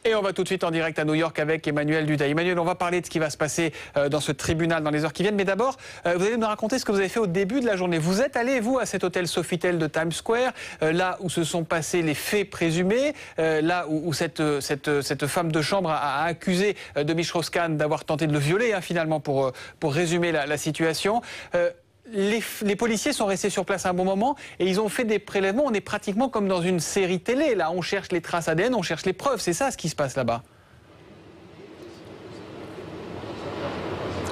Et on va tout de suite en direct à New York avec Emmanuel Dutheil. Emmanuel, on va parler de ce qui va se passer dans ce tribunal dans les heures qui viennent. Mais d'abord, vous allez nous raconter ce que vous avez fait au début de la journée. Vous êtes allé, vous, à cet hôtel Sofitel de Times Square, là où se sont passés les faits présumés, là où cette femme de chambre a accusé Dominique Strauss-Kahn d'avoir tenté de le violer, finalement, pour résumer la situation. Les policiers sont restés sur place un bon moment et ils ont fait des prélèvements. On est pratiquement comme dans une série télé. Là, on cherche les traces ADN, on cherche les preuves. C'est ça ce qui se passe là-bas.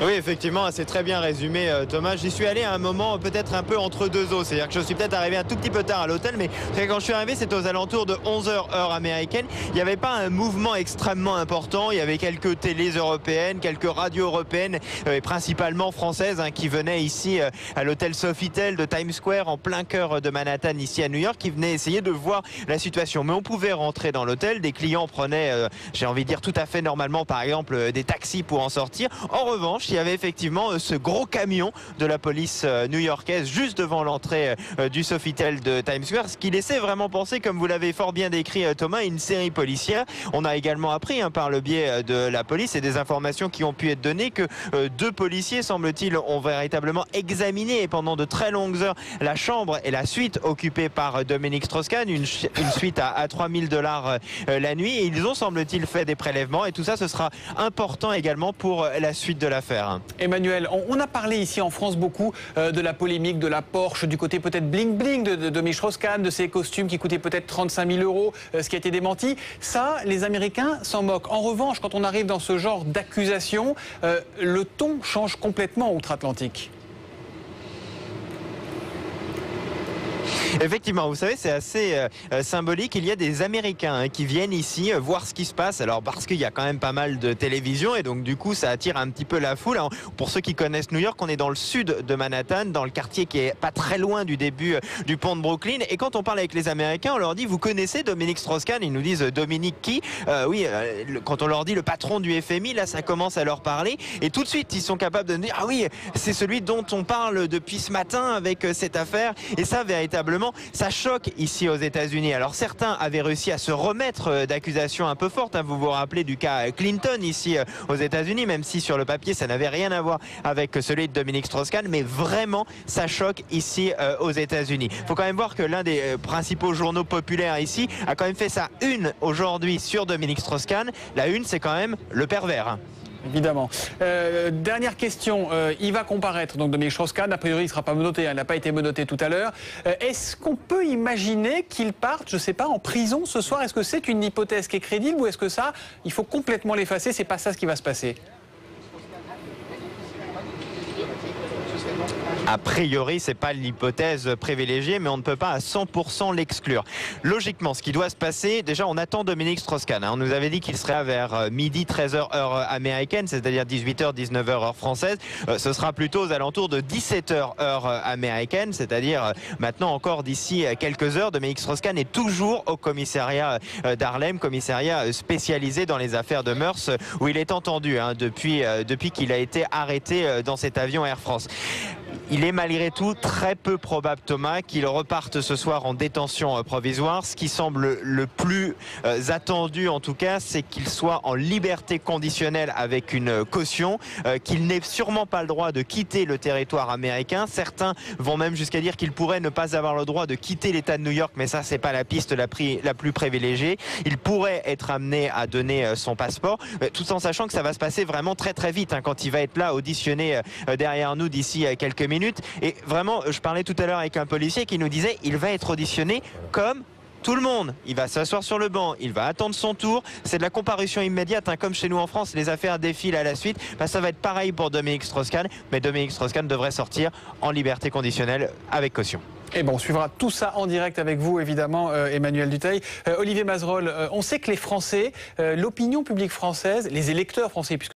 Oui, effectivement, c'est très bien résumé, Thomas. J'y suis allé à un moment peut-être un peu entre deux eaux. C'est-à-dire que je suis peut-être arrivé un tout petit peu tard à l'hôtel, mais quand je suis arrivé, c'était aux alentours de 11h heure américaine. Il n'y avait pas un mouvement extrêmement important. Il y avait quelques télés européennes, quelques radios européennes, et principalement françaises, qui venaient ici à l'hôtel Sofitel de Times Square, en plein cœur de Manhattan, ici à New York, qui venaient essayer de voir la situation. Mais on pouvait rentrer dans l'hôtel. Des clients prenaient, j'ai envie de dire, tout à fait normalement, par exemple, des taxis pour en sortir. En revanche, il y avait effectivement ce gros camion de la police new-yorkaise juste devant l'entrée du Sofitel de Times Square, ce qui laissait vraiment penser, comme vous l'avez fort bien décrit, Thomas, une série policière. On a également appris par le biais de la police et des informations qui ont pu être données que deux policiers, semble-t-il, ont véritablement examiné pendant de très longues heures la chambre et la suite occupée par Dominique Strauss-Kahn, une suite à $3000 la nuit, et ils ont, semble-t-il, fait des prélèvements, et tout ça, ce sera important également pour la suite de l'affaire. Emmanuel, on a parlé ici en France beaucoup de la polémique de la Porsche, du côté peut-être bling-bling de Dominique Strauss-Kahn, de ses costumes qui coûtaient peut-être 35 000 €, ce qui a été démenti. Ça, les Américains s'en moquent. En revanche, quand on arrive dans ce genre d'accusation, le ton change complètement outre-Atlantique. Effectivement, vous savez, c'est assez symbolique. Il y a des Américains qui viennent ici voir ce qui se passe. Alors, parce qu'il y a quand même pas mal de télévision et donc du coup, ça attire un petit peu la foule. Alors, pour ceux qui connaissent New York, on est dans le sud de Manhattan, dans le quartier qui est pas très loin du début du pont de Brooklyn. Et quand on parle avec les Américains, on leur dit: vous connaissez Dominique Strauss-Kahn? Ils nous disent: Dominique qui? Oui, quand on leur dit le patron du FMI, là, ça commence à leur parler. Et tout de suite, ils sont capables de dire: ah oui, c'est celui dont on parle depuis ce matin avec cette affaire. Et ça, véritablement, ça choque ici aux États-Unis. Alors certains avaient réussi à se remettre d'accusations un peu fortes. Vous vous rappelez du cas Clinton ici aux États-Unis, même si sur le papier ça n'avait rien à voir avec celui de Dominique Strauss-Kahn, mais vraiment ça choque ici aux États-Unis. Il faut quand même voir que l'un des principaux journaux populaires ici a quand même fait sa une aujourd'hui sur Dominique Strauss-Kahn. La une, c'est quand même le pervers. Évidemment. Dernière question, il va comparaître, donc Dominique Strauss-Kahn, a priori il ne sera pas menotté, il n'a pas été menotté tout à l'heure. Est-ce qu'on peut imaginer qu'il parte, je ne sais pas, en prison ce soir? Est-ce que c'est une hypothèse qui est crédible ou est-ce que ça, il faut complètement l'effacer, c'est pas ça ce qui va se passer? A priori, c'est pas l'hypothèse privilégiée, mais on ne peut pas à 100% l'exclure. Logiquement, ce qui doit se passer, déjà, on attend Dominique Strauss-Kahn. On nous avait dit qu'il serait vers midi, 13h heure américaine, c'est-à-dire 18h, 19h heure française. Ce sera plutôt aux alentours de 17h heure américaine, c'est-à-dire maintenant encore d'ici quelques heures. Dominique Strauss-Kahn est toujours au commissariat d'Harlem, commissariat spécialisé dans les affaires de mœurs, où il est entendu depuis qu'il a été arrêté dans cet avion Air France. Il est malgré tout très peu probable, Thomas, qu'il reparte ce soir en détention provisoire. Ce qui semble le plus attendu, en tout cas, c'est qu'il soit en liberté conditionnelle avec une caution, qu'il n'ait sûrement pas le droit de quitter le territoire américain. Certains vont même jusqu'à dire qu'il pourrait ne pas avoir le droit de quitter l'État de New York, mais ça, c'est pas la piste la plus privilégiée. Il pourrait être amené à donner son passeport, tout en sachant que ça va se passer vraiment très très vite, quand il va être là auditionné derrière nous d'ici quelques minutes. Et vraiment, je parlais tout à l'heure avec un policier qui nous disait: il va être auditionné comme tout le monde. Il va s'asseoir sur le banc, il va attendre son tour. C'est de la comparution immédiate, comme chez nous en France, les affaires défilent à la suite. Ça va être pareil pour Dominique Strauss-Kahn, mais Dominique Strauss-Kahn devrait sortir en liberté conditionnelle avec caution. Et bon, on suivra tout ça en direct avec vous, évidemment, Emmanuel Dutheil. Olivier Mazerolle, on sait que les Français, l'opinion publique française, les électeurs français, puisque